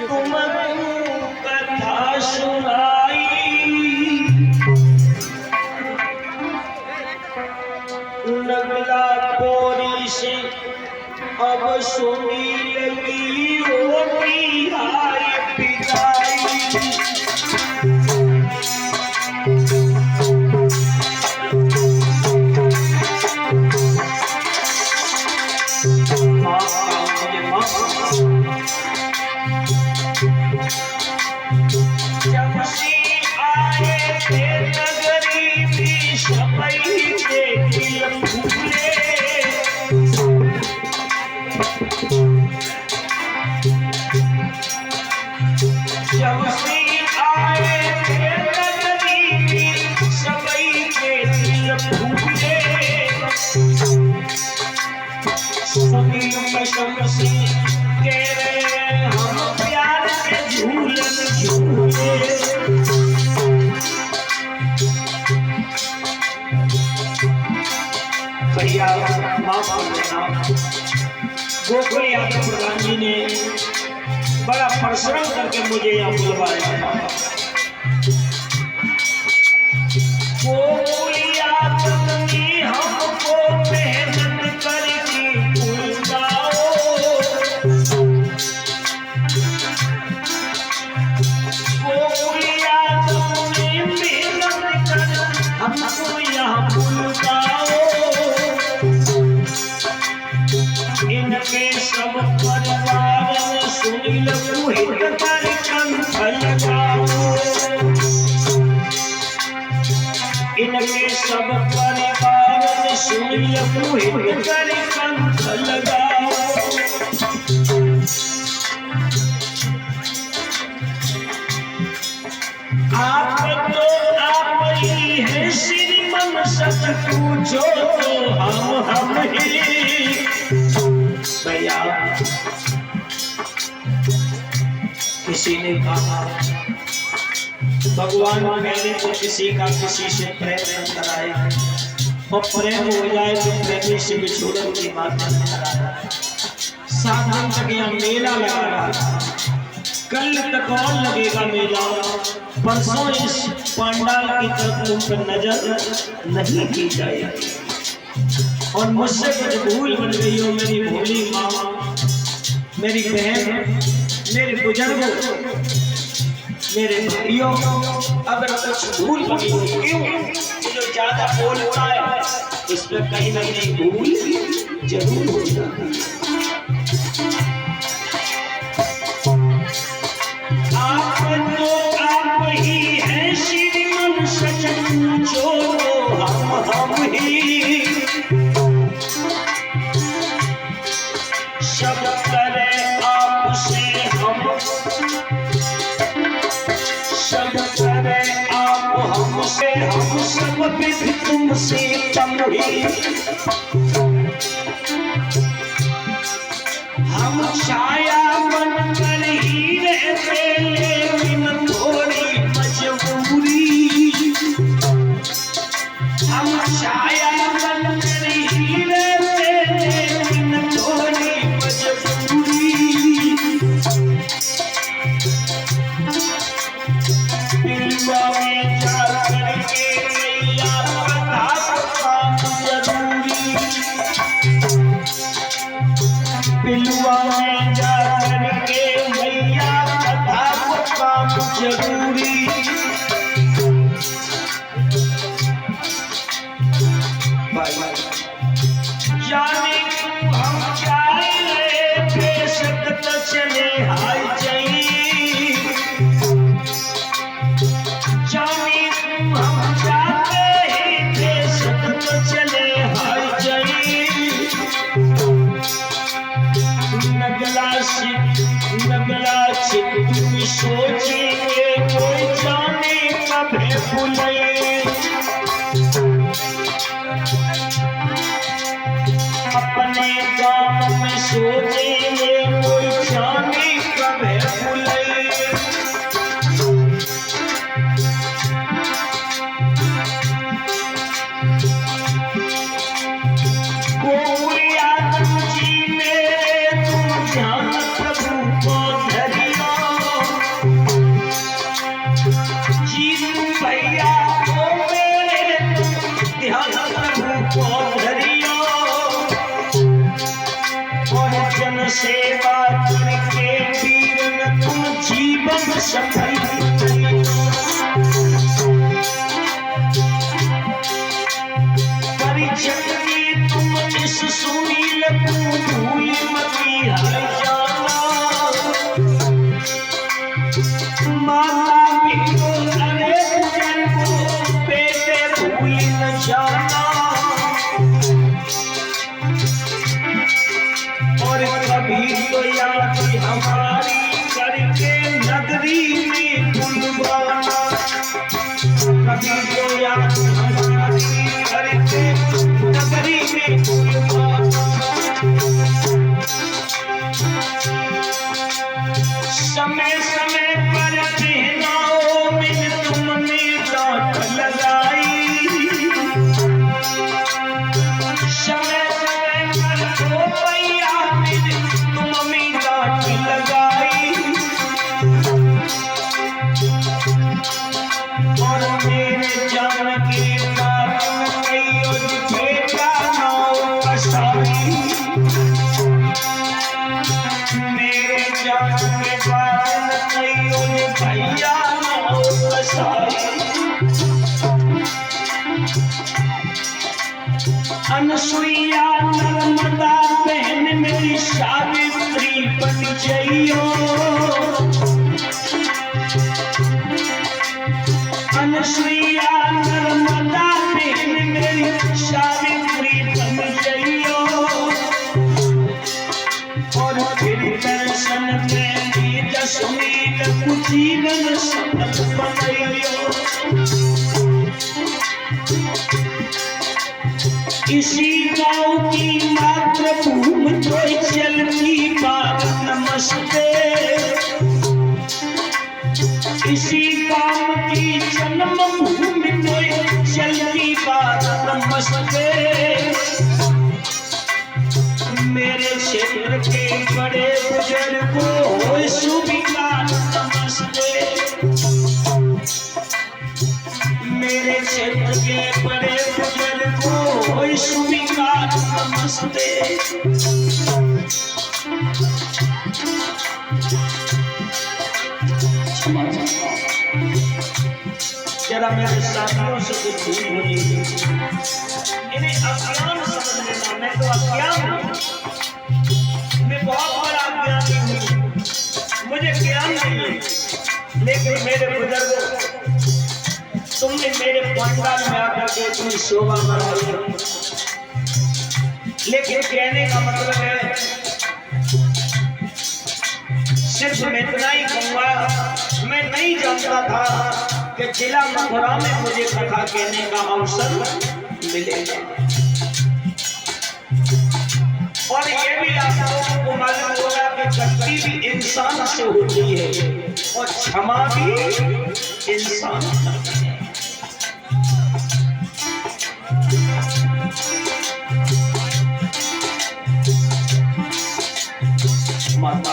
तुमको कथा सुनाई, नगला कोरी से अब सुनी लगी होती हाय पिताई। जब से आए थे नगरी में सबई के दिल फूले, जब से आए थे नगरी में सबई के दिल फूले, सभी कसम से कह रहे हम प्यार से झूलन झूले। भैया माफ करना, गोकुल यादव प्रधान जी ने बड़ा परिश्रम करके मुझे यहाँ बुलवाया। गोकुल यादव ने हमको मेहनत करके बुलाओ, गोकुल यादव ने मेहनत कर हमको यहाँ बुलाओ। इनके सब परिवार में सुनील पुहित कर कंठ लगाओ, इनके सब परिवार में सुनील पुहित कर कंठ लगाओ। आप तो आप ही हैं श्रीमन, सच पूछो तो हम ही। भैया किसी ने कहा भगवान पहले तो किसी का किसी से प्रेम कराया, और प्रेम हो जाए तो प्रेमी से बिछोड़न की बात कराया। साधन तक यहाँ मेला लगा रहा था, कल तक और लगेगा मेला। परसों इस पंडाल की तरफ तुम पर नजर नहीं की जाएगी, और मुझसे कुछ भूल बन गई हो मेरी भोली माँ, मेरी बहन, मेरे बुजुर्गों, मेरे भाइयों, अगर कुछ भूल बनी हो, क्यों जो ज्यादा बोलता है इस पर कहीं ना कहीं भूल जरूर हो जाती है। आप तो आप ही हैं श्रीमन, सच पूछो तो हम ही। सब करे आपसे हम, सब करे आप हमसे, हम सब भी तुमसे कम ही। हम छाया बन कर ही रहते, लेकिन थोड़ी मजबूरी। हम छाया बन कर ही रहते, लेकिन थोड़ी मजबूरी। पिलुआ में जा करके मैया कथा काम जरूरी, पिलुआ में जा करके मैया कथा काम जरूरी। जाने हम जाए बेशक तो चले हाय जाई, जाने हम जाते ही बेशक तो चले हाय जाई। नगला से तुम सोचेंगे कोई जाने कभी भूले, अपने गाँव में सोचेंगे कोई जाने कभी भूले। गोकुल यादव जी मेरे तुम ध्यान प्रभु को धरिया, भजन सेवा करके वीरन तुम जीवन सफल परिचय तुम इस सुनील भूल मती हर जाना माता पिता अरे जन्म बेटे भूल न जाना और कभी तो याद हमारी करके नगरी में बुलवाना कभी तो याद हमारी करके नगरी में बुलवाना समय समय पर कहनाओ में तुमने डांट लगाई समय समय पर हो भैया में तुमने डांट लगाई और मेरे जान के कारण कईयों बेटा नाव कसाई मेरे जान के कारण कईयों भैया नाव कसाई अनसुईया नर्मदा बहन मेरी सावित्री बन जइयो अनसुईया नर्मदा बहन मेरी सावित्री बन जइयो और फिर दर्शन में जसमीन जीवन सफल बनइयो इसी गाँव की मातृभूमि तो चलती बात नमस्ते इसी गाँव की जन्मभूमि तो चलती बात नमस्ते मेरे क्षेत्र के बड़े बुजुर्गों स्वीकार नमस्ते मेरे क्षेत्र के बड़े बुजुर्गों स्वीकार नमस्ते जरा मेरे साथियों से कुछ भूल होनी इन्हें अज्ञान समझ लेना मैं तो अज्ञान हूँ मैं बहुत बड़ा अज्ञानी हूँ मुझे ज्ञान नहीं है लेकिन मेरे बुजुर्गों तुमने मेरे पंडाल में आकर के इतनी शोभा बढ़ाई लेकिन कहने का मतलब है सिर्फ मैं इतना ही कहूँगा मैं नहीं जानता था कि जिला मथुरा में मुझे कथा कहने का अवसर मिलेगा और ये भी आप लोगों को मालूम होगा कि गलती भी इंसान से होती है और क्षमा भी इंसान करती है माता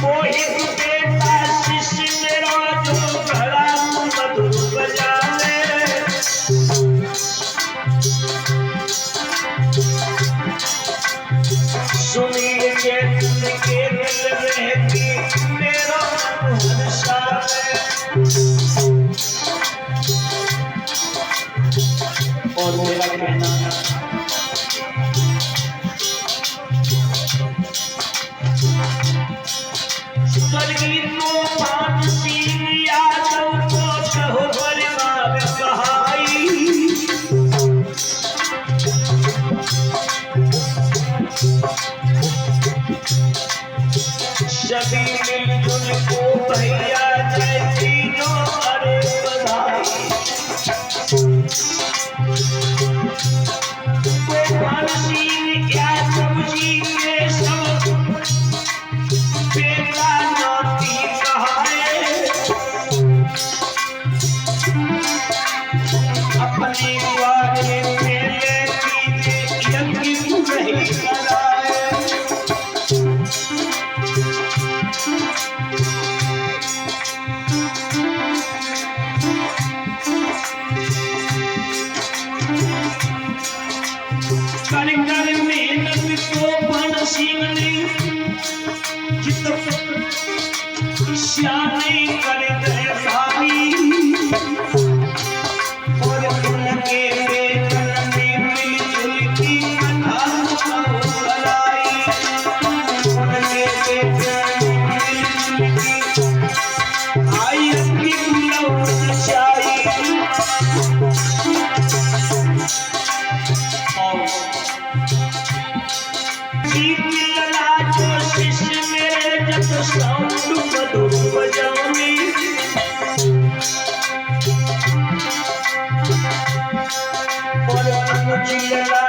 मोहित बेटा शिष्य मेरा जो भला मधुर बजा कहना स्वर्गीय तूफान सिंह यादव को कहो बर्बाद कहाई। सभी मिलजुल को भैया जय तीनों अरे बधाई। तूफान सिंह यादव जी के सब बेटा नाती कहाए। अपने वाले मेले कीजिए यकीन नहीं कराए। कर कर मेहनत तूफान सिंह ने जित श्याने कर दे भाई। और उनके वेतन में मिलजुल की कथा सुनाई। उनके वेतन में मिलजुल की आई अपनी गुलाम चाई। साउंड मधुर बजाने और चिल्ला